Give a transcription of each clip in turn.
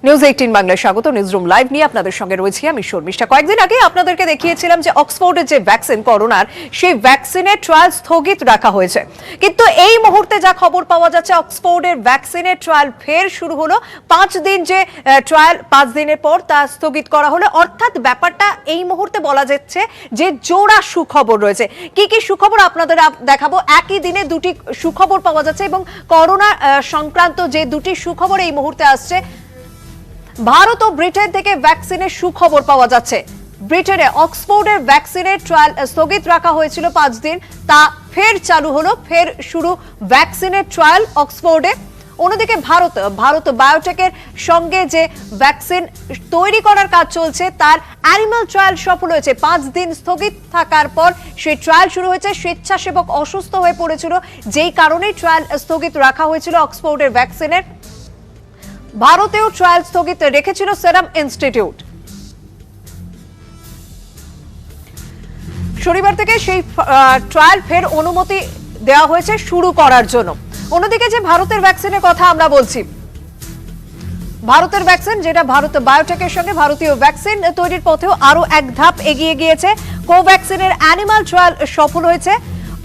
News 18 বাংলায় স্বাগত। Newsroom live নিয়ে আপনাদের সঙ্গে রয়েছি আমি শর্মিষ্ঠা। কয়েকদিন আগে আপনাদেরকে দেখিয়েছিলাম যে অক্সফোর্ডের যে ভ্যাকসিন করোনার, সেই ভ্যাকসিনের ট্রায়াল স্থগিত রাখা হয়েছে। কিন্তু এই মুহূর্তে যা খবর পাওয়া যাচ্ছে, অক্সফোর্ডের ভ্যাকসিনের ট্রায়াল ফের শুরু হলো। 5 দিন যে ট্রায়াল 5 দিনের পর তা স্থগিত করা হলো। অর্থাৎ ব্যাপারটা এই মুহূর্তে বলা যাচ্ছে যে জোড়া সুখবর রয়েছে। কি কি সুখবর আপনাদের দেখাবো। একই দিনে দুটি সুখবর পাওয়া যাচ্ছে এবং করোনা সংক্রান্ত যে দুটি সুখবর এই মুহূর্তে আসছে। ভারত ও ব্রিটেন থেকে ভ্যাকসিনের সুখবর পাওয়া যাচ্ছে। ব্রিটেনে অক্সফোর্ডের ভ্যাকসিনের ট্রায়াল স্থগিত রাখা হয়েছিল 5 দিন, তা ফের চালু হলো। ফের শুরু ভ্যাকসিনের ট্রায়াল অক্সফোর্ডে। অন্যদিকে ভারত বায়োটেকের সঙ্গে যে ভ্যাকসিন তৈরি করার কাজ চলছে, তার অ্যানিমাল ট্রায়াল সফল হয়েছে। 5 দিন স্থগিত থাকার পর সেই ট্রায়াল শুরু হয়েছে। স্বেচ্ছাসেবক অসুস্থ হয়ে পড়েছিল, যেই কারণে ট্রায়াল স্থগিত রাখা হয়েছিল অক্সফোর্ডের ভ্যাকসিনের। ভারতেও ট্রায়াল স্থগিত রেখেছিল সেরাম ইনস্টিটিউট। শনিবার থেকে সেই ট্রায়াল ফের অনুমতি দেওয়া হয়েছে শুরু করার জন্য। অন্যদিকে যে ভারতের ভ্যাকসিনের কথা আমরা বলছি, ভারতের ভ্যাকসিন যেটা ভারত বায়োটেকের সঙ্গে ভারতীয় ভ্যাকসিন তৈরির পথেও আরো এক ধাপ এগিয়ে গিয়েছে। কোভ্যাক্সিনের অ্যানিমাল ট্রায়াল সফল হয়েছে।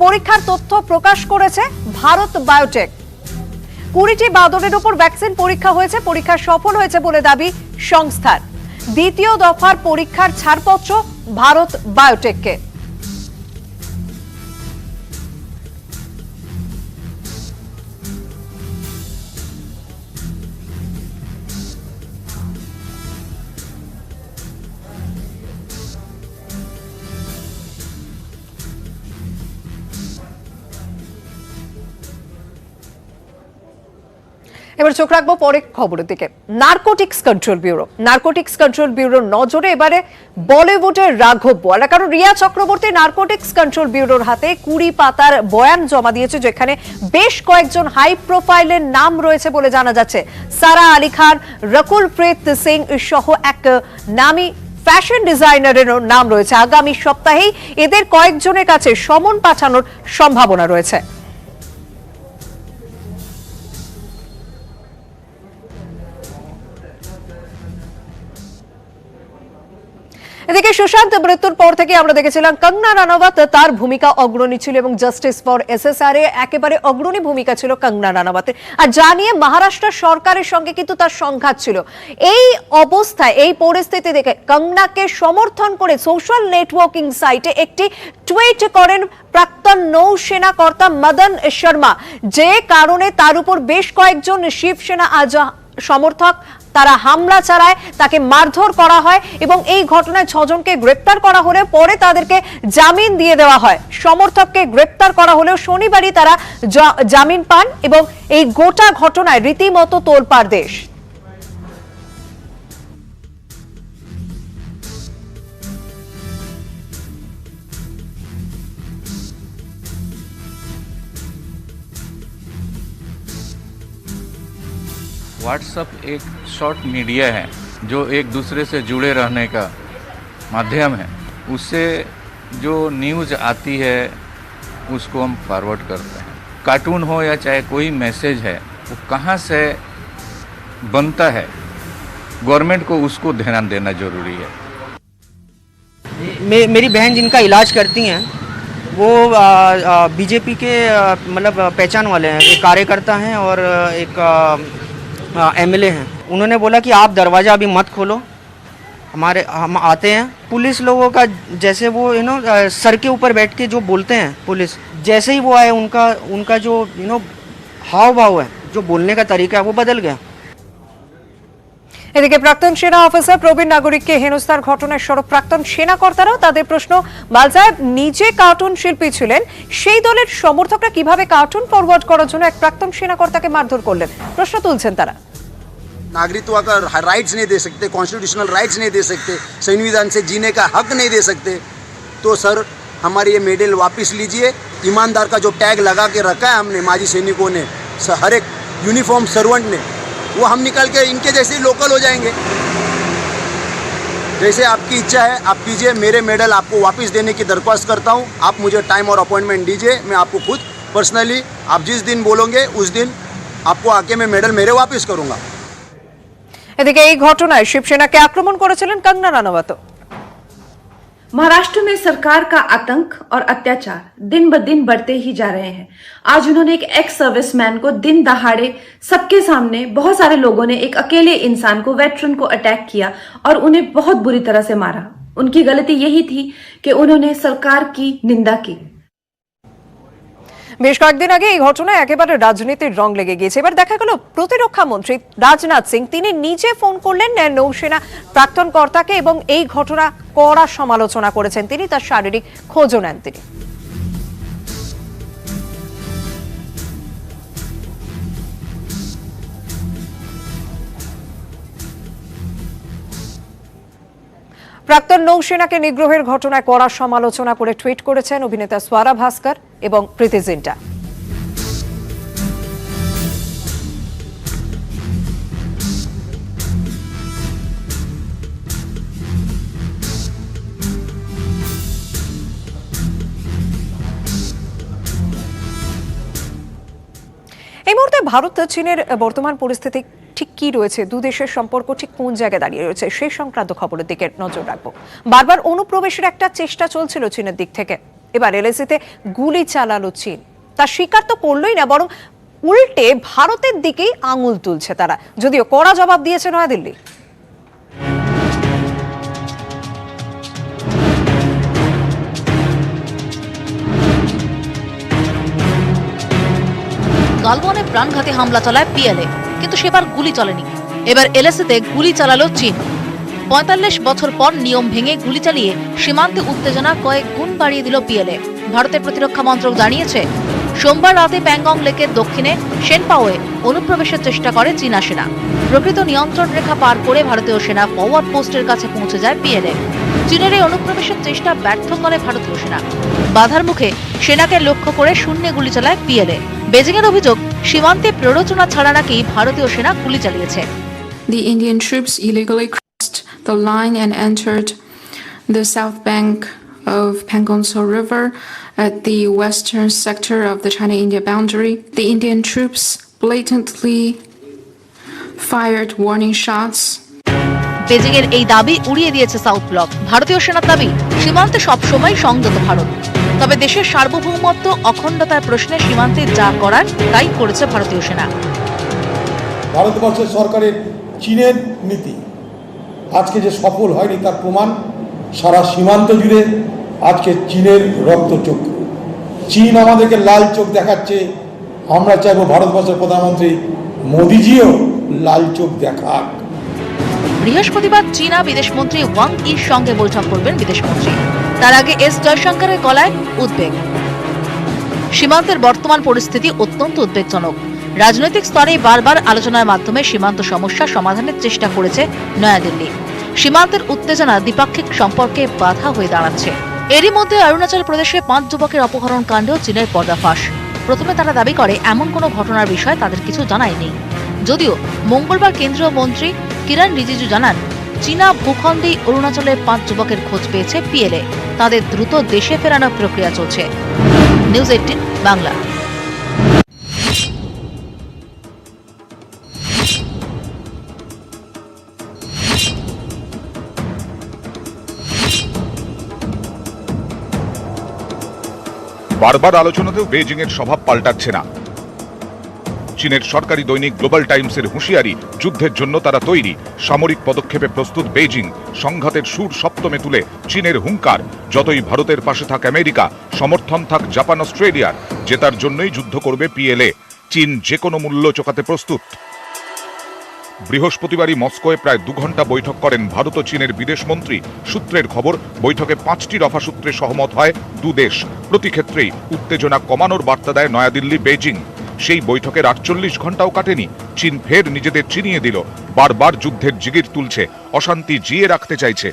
পরীক্ষার তথ্য প্রকাশ করেছে ভারত বায়োটেক। 20টি বাদরের উপর ভ্যাকসিন পরীক্ষা হয়েছে। পরীক্ষা সফল হয়েছে বলে দাবি সংস্থার। দ্বিতীয় দফার পরীক্ষার ছাড়পত্র ভারত বায়োটেককে। এবার চোখ রাখবো পরের খবরের দিকে। নার্কোটিক্স কন্ট্রোল ব্যুরোর নজরে এবারে বলিউডের রাঘব বোয়ালা। কারণ রিয়া চক্রবর্তী নার্কোটিক্স কন্ট্রোল ব্যুরোর হাতে 20 পাতার বয়ান জমা দিয়েছে, যেখানে বেশ কয়েকজন হাই প্রোফাইলের নাম রয়েছে বলে জানা যাচ্ছে। সারা আলী খান, রকুল প্রীত সিং সহ এক নামী ফ্যাশন ডিজাইনারের নাম রয়েছে। আগামী সপ্তাহেই এদের কয়েকজনের কাছে সমন পাঠানোর সম্ভাবনা রয়েছে। এদিকে সুশান্ত মৃত্যুর পর থেকে আমরা দেখেছিলাম কঙ্গনা রানাওয়াত তার ভূমিকা অগ্রণী ছিল এবং জাস্টিস ফর এসএসআর এ একেবারে অগ্রণী ভূমিকা ছিল কঙ্গনা রানাওয়াতের। আর জানিয়ে মহারাষ্ট্র সরকারের সঙ্গে কিন্তু তার সংঘাত ছিল। এই অবস্থায়, এই পরিস্থিতি দেখে কঙ্গনাকে সমর্থন করে সোশ্যাল নেটওয়ার্কিং সাইটে একটি টুইট করেন প্রাক্তন নৌসেনা কর্তা মদন শর্মা, যে কারণে তার উপর বেশ কয়েকজন শিবসেনা সমর্থক তারা হামলা চালায়, তাকে মারধর করা হয় এবং এই ঘটনায় 6 জনকে গ্রেপ্তার করা হলে পরে তাদেরকে জামিন দিয়ে দেওয়া হয়। সমর্থককে গ্রেপ্তার করা হলেও শনিবারই তারা জামিন পান এবং এই গোটা ঘটনায় রীতিমতো তোলপাড় দেশ। व्हाट्सएप एक शॉर्ट मीडिया है जो एक दूसरे से जुड़े रहने का माध्यम है। उससे जो न्यूज़ आती है उसको हम फॉरवर्ड करते हैं। कार्टून हो या चाहे कोई मैसेज है, वो कहाँ से बनता है, गवर्नमेंट को उसको ध्यान देना ज़रूरी है। मेरी बहन जिनका इलाज करती हैं वो बीजेपी के मतलब पहचान वाले हैं, एक कार्यकर्ता हैं और एक एमएलए हैं। उन्होंने बोला कि आप दरवाज़ा अभी मत खोलो, हम आते हैं। पुलिस लोगों का जैसे वो सर के ऊपर बैठ के जो बोलते हैं, पुलिस जैसे ही वो आए उनका जो हाव भाव है, जो बोलने का तरीका है, वो बदल गया। এদিকে প্রাক্তন সেনা অফিসার প্রবীণ নাগরিককে হেনস্থার ঘটনায় সরব প্রাক্তন সেনা কর্তারাও। তাদের প্রশ্ন, বাল সাহেব নিজে কার্টুন শিল্পী ছিলেন, সেই দলের সমর্থকরা কিভাবে কার্টুন ফরওয়ার্ড করার জন্য এক প্রাক্তন সেনা কর্তাকে মারধর করলেন, প্রশ্ন তুলছেন তারা। नागरिकत्व का राइट्स नहीं दे सकते, कॉन्स्टिट्यूशनल राइट्स नहीं दे सकते, संविधान से जीने का हक नहीं दे सकते, तो सर हमारे ये मेडल वापस लीजिए। ईमानदार का जो टैग लगा के रखा है हमने माजी सैनिकों ने, हर एक यूनिफॉर्म सर्वेंट ने, वो हम निकल के इनके जैसे लोकल हो जाएंगे। जैसे आपकी इच्छा है आप कीजिए, मेरे मेडल आपको वापस देने की दरख्वास्त करता हूँ। आप मुझे टाइम और अपॉइंटमेंट दीजिए, मैं आपको खुद पर्सनली आप जिस दिन बोलोगे उस दिन आपको आके मैं मेडल मेरे वापस करूँगा। এদিকে এই ঘটনায় শিবসেনাকে আক্রমণ করেছিলেন কঙ্গনা রানাওয়াত। महाराष्ट्र में सरकार का आतंक और अत्याचार दिन ब दिन बढ़ते ही जा रहे हैं। आज उन्होंने एक एक्स सर्विसमैन को दिन दहाड़े सबके सामने बहुत सारे लोगों ने एक अकेले इंसान को, वेटरन को अटैक किया और उन्हें बहुत बुरी तरह से मारा। उनकी गलती यही थी कि उन्होंने सरकार की निंदा की। বেশ কয়েকদিন আগে এই ঘটনায় একেবারে রাজনীতির রং লেগে গিয়েছে। এবার দেখা গেল প্রতিরক্ষা মন্ত্রী রাজনাথ সিং তিনি নিজে ফোন করলেন নৌসেনা প্রাক্তন কর্তাকে এবং এই ঘটনা কড়া সমালোচনা করেছেন তিনি, তার শারীরিক খোঁজও নেন তিনি। প্রাক্তন নৌসেনাকে নিগ্রহের ঘটনায় কড়া সমালোচনা করে টুইট করেছেন অভিনেতা সোয়ারা ভাস্কর এবং প্রীতি জিন্টা। এই মুহূর্তে ভারত চীনের বর্তমান পরিস্থিতি ঠিক কি রয়েছে, দু দেশের সম্পর্ক ঠিক কোন জায়গায় দাঁড়িয়ে রয়েছে সেই সংক্রান্ত খবরের দিকে নজর রাখবো। বারবার অনুপ্রবেশের একটা চেষ্টা চলছিল চীনের দিক থেকে, এবার এলএসিতে গুলি চালালো চীন। তা স্বীকার তো করলোই না, বরং উল্টে ভারতের দিকেই আঙুল তুলছে তারা, যদিও কড়া জবাব দিয়েছে নয়াদিল্লি। গালওয়ানে প্রাণঘাতী হামলা চালায় পিএলএ, কিন্তু সেবার গুলি চলেনি। এবার এলএসিতে গুলি চালালো চীন। ৪৫ বছর পর নিয়ম ভেঙে গুলি চালিয়ে সীমান্তে উত্তেজনা কয়েক গুণ বাড়িয়ে দিল পিএলএ। ভারতের প্রতিরক্ষা মন্ত্রক জানিয়েছে, সোমবার রাতে প্যাংগং লেকের দক্ষিণে সেনপাওয়ে অনুপ্রবেশের চেষ্টা করে চীনা সেনা। প্রকৃত নিয়ন্ত্রণ রেখা পার করে ভারতীয় সেনা ফরওয়ার্ড পোস্টের কাছে পৌঁছে যায় পিএলএ। চীনের এই অনুপ্রবেশের চেষ্টা ব্যর্থ করে ভারতীয় সেনা। বাধার মুখে সেনাকে লক্ষ্য করে শূন্যে গুলি চালায় পিএলএ। বেজিং এর অভিযোগ, সীমান্তে প্ররোচনা ছাড়া নাকি ভারতীয় সেনা গুলি চালিয়েছে। The Indian troops illegally crossed the line and entered the south bank of Pangong Tso River at the western sector of the China-India boundary. The Indian troops blatantly fired warning shots. Beijing এর এই দাবি উড়িয়ে দিয়েছে south block. ভারতীয় সেনার দাবি, সীমান্তে সবসময় সংযত ভারত। তবে দেশের সার্বভৌমত্ব অখণ্ডতার প্রশ্নে সীমান্তে যা করার তাই করেছে ভারতীয় সেনা। ভারতবর্ষের সরকারের চীনের নীতি আজকে যে সফল হয়নি তার প্রমাণ সারা সীমান্ত জুড়ে আজকে চীনের রক্তচক্ষু। চীন আমাদেরকে লাল চোখ দেখাচ্ছে, আমরা চাইবো ভারতবর্ষের প্রধানমন্ত্রী মোদিজিও লাল চোখ দেখাক। বৃহস্পতিবার চীনা বিদেশমন্ত্রী ওয়াং ইর সঙ্গে বৈঠক করবেন বিদেশমন্ত্রী। তার আগে এস জয়শঙ্করের গলায় উদ্বেগ। সীমান্তের বর্তমান পরিস্থিতি অত্যন্ত উদ্বেগজনক। রাজনৈতিক স্তরে বারবার আলোচনার মাধ্যমে সীমান্ত সমস্যা সমাধানের চেষ্টা করেছে নয়াদিল্লি। সীমান্তের উত্তেজনা দ্বিপাক্ষিক সম্পর্কে বাধা হয়ে দাঁড়াচ্ছে। এরই মধ্যে অরুণাচল প্রদেশে ৫ যুবকের অপহরণ কাণ্ডেও চীনের পর্দাফাঁস। প্রথমে তারা দাবি করে এমন কোনো ঘটনার বিষয়ে তাদের কিছু জানাই নেই। যদিও মঙ্গলবার কেন্দ্রীয় মন্ত্রী কিরণ রিজিজু জানান, চীনা ভূখণ্ডেই অরুণাচলের ৫ যুবকের খোঁজ পেয়েছে পিএলএ। তাদের দ্রুত দেশে ফেরানোর প্রক্রিয়া চলছে। নিউজ 18 বাংলা। বারবার আলোচনাতেও বেজিং এর স্বভাব পাল্টাচ্ছে না। চীনের সরকারি দৈনিক গ্লোবাল টাইমসের হুঁশিয়ারি, যুদ্ধের জন্য তারা তৈরি, সামরিক পদক্ষেপে প্রস্তুত বেজিং। সংঘাতের সুর সপ্তমে তুলে চীনের হুঙ্কার, যতই ভারতের পাশে থাক আমেরিকা, সমর্থন থাক জাপান অস্ট্রেলিয়ার, জেতার জন্যই যুদ্ধ করবে পিএলএ। চীন যে কোনো মূল্য চোকাতে প্রস্তুত। বৃহস্পতিবারই মস্কোয় প্রায় 2 ঘন্টা বৈঠক করেন ভারত ও চীনের বিদেশমন্ত্রী। সূত্রের খবর, বৈঠকে 5টি দফা সূত্রে সহমত হয় দু দেশ। প্রতি ক্ষেত্রেই উত্তেজনা কমানোর বার্তা দেয় নয়াদিল্লি, বেজিং। সেই বৈঠকের 48 ঘন্টাও কাটেনি, চীন ফের নিজেদের চিনিয়ে দিল। বারবার যুদ্ধের জিগির তুলছে, অশান্তি জিয়ে রাখতে চাইছে।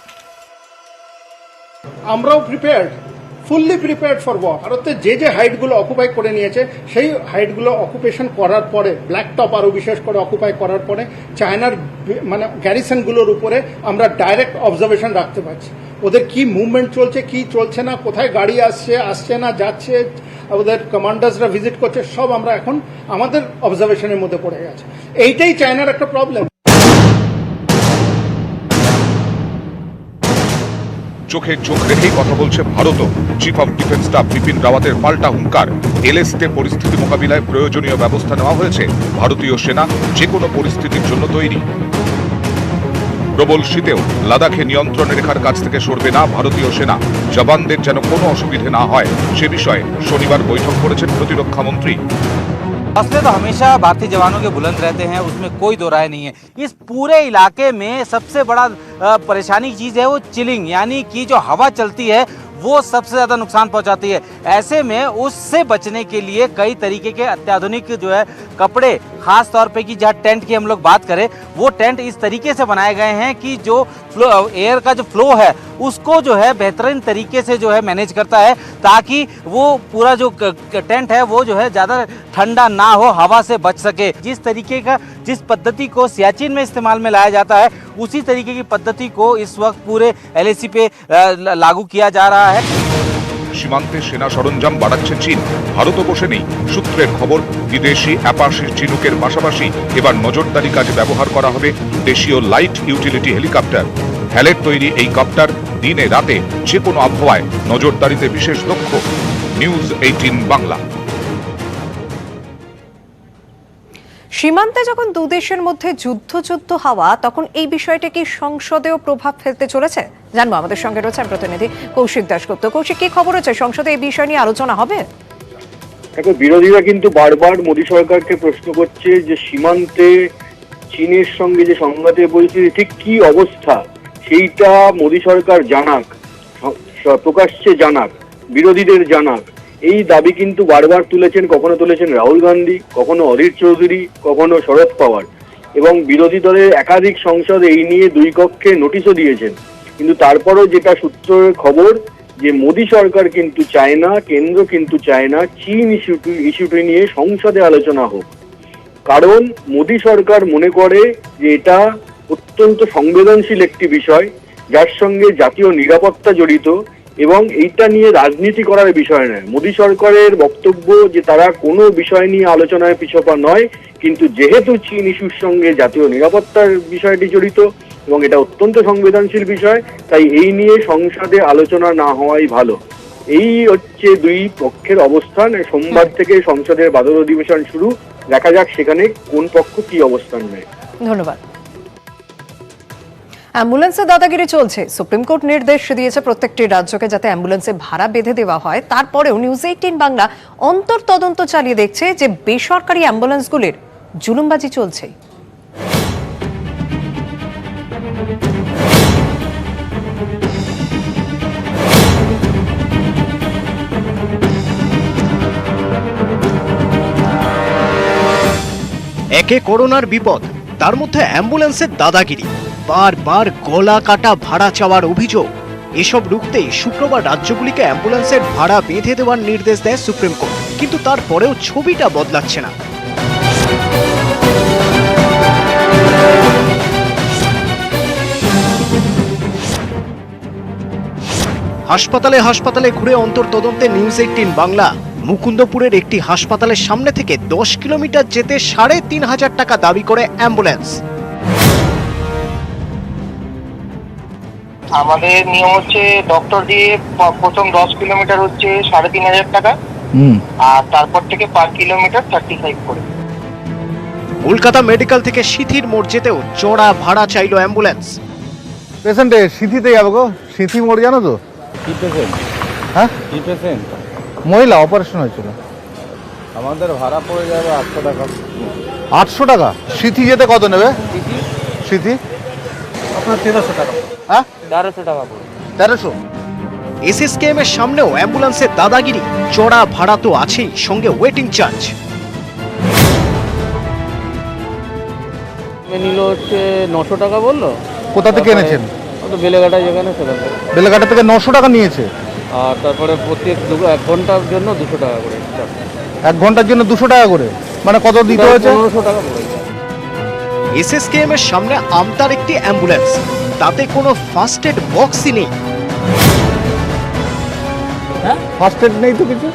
আমরাও prepared, fully prepared for war. ভারতের যে হাইটগুলো অকুপাই করে নিয়েছে সেই হাইটগুলো অকুপেশন করার পরে, ব্ল্যাক টপ আরও বিশেষ করে অকুপাই করার পরে চায়নার মানে গ্যারিসনগুলোর উপরে আমরা ডাইরেক্ট অবজারভেশন রাখতে পারছি। ওদের কি মুভমেন্ট চলছে, কি চলছে না, কোথায় গাড়ি আসছে না যাচ্ছে, ওদের কমান্ডার্সরা ভিজিট করছে, সব আমরা এখন আমাদের অবজারভেশনের মধ্যে পড়ে গেছে। এইটাই চায়নার একটা প্রবলেম। চোখে চোখ রেখেই কথা বলছে ভারতও। Chief of defence staff Bipin রাওয়াতের পাল্টা হুঙ্কার। এলএসটে পরিস্থিতি মোকাবিলায় প্রয়োজনীয় ব্যবস্থা নেওয়া হয়েছে। ভারতীয় সেনা যে কোনো পরিস্থিতির জন্য তৈরি। প্রবল শীতেও লাদাখে নিয়ন্ত্রণ রেখার কাছ থেকে সরবে না ভারতীয় সেনা। জওয়ানদের যেন কোনো অসুবিধে না হয় সে বিষয়ে শনিবার বৈঠক করেছেন প্রতিরক্ষা মন্ত্রী। हौसले तो हमेशा भारतीय जवानों के बुलंद रहते हैं, उसमें कोई दो राय नहीं है। इस पूरे इलाके में सबसे बड़ा परेशानी चीज़ है वो चिलिंग, यानी कि जो हवा चलती है वो सबसे ज़्यादा नुकसान पहुंचाती है। ऐसे में उससे बचने के लिए कई तरीके के अत्याधुनिक जो है कपड़े, खास तौर पे कि जहाँ टेंट की हम लोग बात करें, वो टेंट इस तरीके से बनाए गए हैं कि जो एयर का जो फ्लो है उसको जो है बेहतरीन तरीके से जो है मैनेज करता है, ताकि वो पूरा जो टेंट है वो जो है ज़्यादा ठंडा ना हो, हवा से बच सके। जिस पद्धति को सियाचिन में इस्तेमाल में लाया जाता है, उसी तरीके की पद्धति को इस वक्त पूरे LAC पे लागू किया जा रहा है। সীমান্তে সেনা সরঞ্জাম বাড়াচ্ছে চীন। ভারতও বসে নেই। সূত্রের খবর, বিদেশি অ্যাপাচি চিনুকের পাশাপাশি এবার নজরদারি কাজে ব্যবহার করা হবে দেশীয় লাইট ইউটিলিটি হেলিকপ্টার। হ্যালের তৈরি এই কপ্টার দিনে রাতে যে কোনো আবহাওয়ায় নজরদারিতে বিশেষ দক্ষ। নিউজ 18 বাংলা। সীমান্তে যখন দু দেশের মধ্যে যুদ্ধ হওয়া, তখন এই বিষয়টা কি সংসদেও প্রভাব ফেলতে চলেছে? জানবো, আমাদের সঙ্গে রয়েছেন প্রতিনিধি কৌশিক দাশগুপ্ত। কৌশিক, কি খবর হচ্ছে? সংসদে এই বিষয় নিয়ে আলোচনা হবে? দেখো, বিরোধীরা কিন্তু বারবার মোদী সরকারকে প্রশ্ন করছে যে সীমান্তে চীনের সঙ্গে যে সংঘাতের পরিস্থিতি ঠিক কি অবস্থা, সেইটা মোদী সরকার জানাক, প্রকাশ্যে জানাক, বিরোধীদের জানাক। এই দাবি কিন্তু বারবার তুলেছেন। কখনো তুলেছেন রাহুল গান্ধী, কখনো অধীর চৌধুরী, কখনো শরদ পাওয়ার, এবং বিরোধী দলের একাধিক সংসদ এই নিয়ে দুই কক্ষে নোটিশও দিয়েছেন। কিন্তু তারপরও যেটা সূত্রের খবর, যে মোদী সরকার কিন্তু চায় না, কেন্দ্র কিন্তু চায় না চীন ইস্যুটি নিয়ে সংসদে আলোচনা হোক। কারণ মোদী সরকার মনে করে যে এটা অত্যন্ত সংবেদনশীল একটি বিষয়, যার সঙ্গে জাতীয় নিরাপত্তা জড়িত, এবং এইটা নিয়ে রাজনীতি করার বিষয় নয়। মোদী সরকারের বক্তব্য যে তারা কোনো বিষয় নিয়ে আলোচনায় পিছপা নয়, কিন্তু যেহেতু চীন ইস্যুর সঙ্গে জাতীয় নিরাপত্তার বিষয়টি জড়িত এবং এটা অত্যন্ত সংবেদনশীল বিষয়, তাই এই নিয়ে সংসদে আলোচনা না হওয়াই ভালো। এই হচ্ছে দুই পক্ষের অবস্থান। সোমবার থেকে সংসদের বাদল অধিবেশন শুরু। দেখা যাক সেখানে কোন পক্ষ কি অবস্থান নেয়। ধন্যবাদ। অ্যাম্বুলেন্সে দাদাগিরি চলছে। সুপ্রিম কোর্ট নির্দেশ দিয়েছে প্রত্যেকটি রাজ্যকে যাতে অ্যাম্বুলেন্সে ভাড়া বেঁধে দেওয়া হয়। তারপরেও নিউজ 18 বাংলা অন্তর্তদন্ত চালিয়ে দেখছে যে বেসরকারি অ্যাম্বুলেন্সগুলির জুলুমবাজি চলছে। একে করোনার বিপদ, তার মধ্যে অ্যাম্বুলেন্সের দাদাগিরি, বারবার গলা কাটা ভাড়া চাওয়ার অভিযোগ। এসব রুখতেই শুক্রবার রাজ্যগুলিকে অ্যাম্বুলেন্সের ভাড়া বেঁধে দেওয়ার নির্দেশ দেয় সুপ্রিম কোর্ট। কিন্তু তারপরেও ছবিটা বদলাচ্ছে না। হাসপাতালে ঘুরে অন্তর্তদন্তে নিউজ 18 বাংলা মুকুন্দপুরের একটি হাসপাতালের সামনে থেকে 10 কিলোমিটার যেতে 3,500 টাকা দাবি করে অ্যাম্বুলেন্স। আমাদের নিয়ম হচ্ছে ডক্টর দিয়ে প্রথম 10 কিলোমিটার হচ্ছে 3,500 টাকা, আর তারপর থেকে পার কিলোমিটার 35 করে। কলকাতা মেডিকেল থেকে সিথির মোড় যেতেও চড়া ভাড়া চাইলো অ্যাম্বুলেন্স। পেশেন্টে সিথিতে যাবো গো, সিথি মোড় জানো তো? কি পেশেন্ট? হ্যাঁ, কি পেশেন্ট? মহিলা, অপারেশন হয়েছিল। আমাদের ভাড়া পড়ে যাবে 800 টাকা। 800 টাকা? সিথি যেতে কত নেবে? সিথি আপনার 1300 টাকা। হ্যাঁ, 1300 টাকা পড়ে। 1300। এসএসকেএম এর সামনেও অ্যাম্বুলেন্সের দাদাগিরি, চড়া ভাড়া তো আছেই, সঙ্গে ওয়েটিং চার্জ। নিল হচ্ছে 900 টাকা বললো। কোথা থেকে এনেছেন? বেলেঘাটা যেখানে, সেখান থেকে। বেলেঘাটা থেকে 900 টাকা নিয়েছে। আর তারপরে প্রত্যেক 1 ঘন্টার জন্য 200 টাকা করে। 1 ঘন্টার জন্য 200 টাকা করে, মানে কত দিতে হয়েছে? 1500 টাকা পড়ে। এসএসকেএম এর সামনে আমতার একটি অ্যাম্বুলেন্স, তাতে কোনো ফার্স্ট এড বক্সই নেই। হ্যাঁ, ফার্স্ট এড নেই তো কিছু?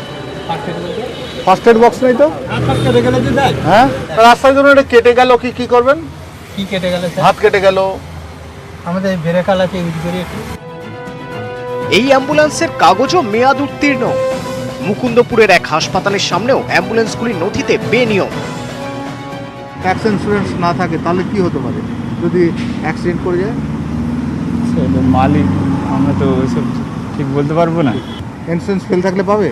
ফার্স্ট এড বক্স নেই তো? হ্যাঁ, রাস্তায় ধরুন এটা কেটে গেল, কি করবেন? কি কেটে গেল? হাত কেটে গেল। আমাদের ব্রেকাল আছে, ইউজ করি। এই অ্যাম্বুলেন্সের কাগজও মেয়াদ উত্তীর্ণ। মুকুন্দপুরের এক হাসপাতালের সামনেও অ্যাম্বুলেন্সগুলির নথিতে বেনিয়ম। ট্যাক্স ইন্স্যুরেন্স না থাকে তাহলে কি হতে পারে যদি অ্যাক্সিডেন্ট করে যায়? সেটা মালিক, আমরা তো ওইসব ঠিক বলতে পারবো না। ইন্স্যুরেন্স ফেল থাকলে পাবে?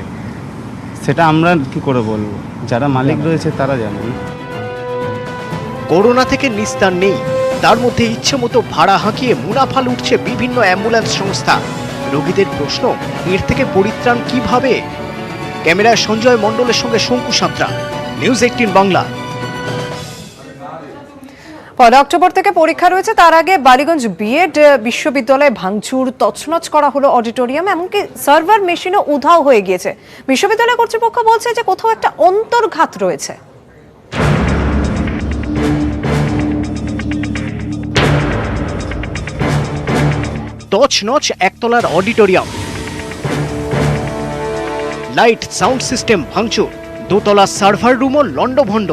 সেটা আমরা কি করে বলবো, যারা মালিক রয়েছে তারা জানেন। করোনা থেকে নিস্তার নেই, তার মধ্যে ইচ্ছে মতো ভাড়া হাঁকিয়ে মুনাফা লুটছে বিভিন্ন অ্যাম্বুলেন্স সংস্থা। রোগীদের প্রশ্ন, এর থেকে পরিত্রাণ কিভাবে? ক্যামেরায় সঞ্জয় মণ্ডলের সঙ্গে শঙ্কু সাঁতরা, নিউজ 18 বাংলা। 1 অক্টোবর থেকে পরীক্ষা রয়েছে, তার আগে বালিগঞ্জ বিএড বিশ্ববিদ্যালয়ে ভাঙচুর, তছনছ করা হলো অডিটোরিয়াম, এমনকি সার্ভার মেশিনও উধাও হয়ে গিয়েছে। বিশ্ববিদ্যালয় কর্তৃপক্ষ বলছে যে কোথাও একটা অন্তর্ঘাত রয়েছে। তছনছ একতলার অডিটোরিয়াম, লাইট সাউন্ড সিস্টেম ভাঙচুর, দোতলা সার্ভার রুমও লন্ডভন্ড,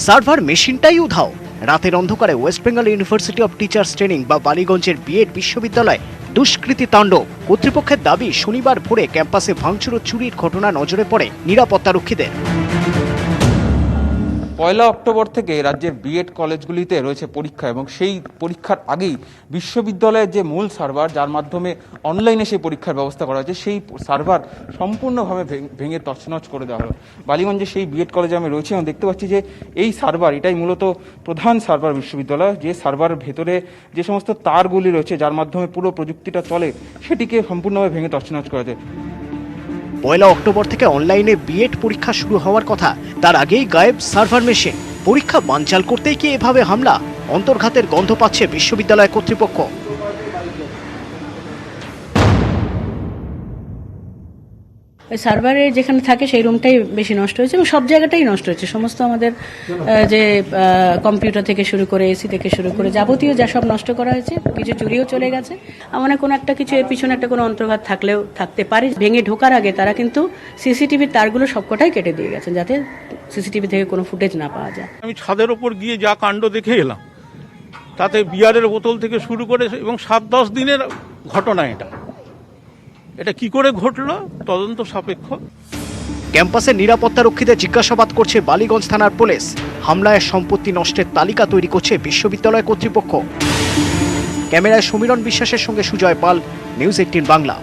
সার্ভার মেশিনটাই উধাও। রাতের অন্ধকারে West Bengal university of teachers training বা বালিগঞ্জের বিএড বিশ্ববিদ্যালয় দুষ্কৃতী তাণ্ডব। কর্তৃপক্ষের দাবি, শনিবার ভোরে ক্যাম্পাসে ভাঙচুর ও চুরির ঘটনা নজরে পড়ে নিরাপত্তারক্ষীদের। 1 অক্টোবর থেকে রাজ্যের বিএড কলেজগুলিতে রয়েছে পরীক্ষা, এবং সেই পরীক্ষার আগেই বিশ্ববিদ্যালয়ের যে মূল সার্ভার, যার মাধ্যমে অনলাইনে সেই পরীক্ষার ব্যবস্থা করা হয়েছে, সেই সার্ভার সম্পূর্ণভাবে ভেঙে তছনছ করে দেওয়া হলো। বালিগঞ্জে সেই বিএড কলেজে আমি রয়েছি এবং দেখতে পাচ্ছি যে এই সার্ভার, এটাই মূলত প্রধান সার্ভার বিশ্ববিদ্যালয়, যে সার্ভারের ভেতরে যে সমস্ত তারগুলি রয়েছে যার মাধ্যমে পুরো প্রযুক্তিটা চলে, সেটিকে সম্পূর্ণভাবে ভেঙে তছনছ করা যায়। 1 অক্টোবর থেকে অনলাইনে বিএড পরীক্ষা শুরু হওয়ার কথা, তার আগেই গায়েব সার্ভার মেশিন। পরীক্ষা বানচাল করতেই কি এভাবে হামলা? অন্তর্ঘাতের গন্ধ পাচ্ছে বিশ্ববিদ্যালয় কর্তৃপক্ষ। ওই সার্ভারে যেখানে থাকে সেই রুমটাই বেশি নষ্ট হয়েছে এবং সব জায়গাটাই নষ্ট হয়েছে। সমস্ত আমাদের যে কম্পিউটার থেকে শুরু করে এসি থেকে শুরু করে যাবতীয় যা সব নষ্ট করা হয়েছে, কিছু চুরিও চলে গেছে। আমার কোনো একটা কিছু এর পিছনে একটা কোনো অন্তর্ঘাত থাকলেও থাকতে পারে। ভেঙে ঢোকার আগে তারা কিন্তু সিসিটিভির তারগুলো সবকটাই কেটে দিয়ে গেছেন, যাতে সিসিটিভি থেকে কোনো ফুটেজ না পাওয়া যায়। আমি ছাদের ওপর গিয়ে যা কাণ্ড দেখে এলাম, তাতে বিয়ারের বোতল থেকে শুরু করে, এবং 7-10 দিনের ঘটনা এটা কি করে ঘটলো তদন্ত সাপেক্ষ। ক্যাম্পাসে নিরাপত্তারক্ষীদের জিজ্ঞাসাবাদ করছে বালিগঞ্জ থানার পুলিশ। হামলায় সম্পত্তি নষ্টের তালিকা তৈরি করছে বিশ্ববিদ্যালয় কর্তৃপক্ষ। ক্যামেরায় সমীরণ বিশ্বাসের সঙ্গে সুজয় পাল, নিউজ 18 বাংলা।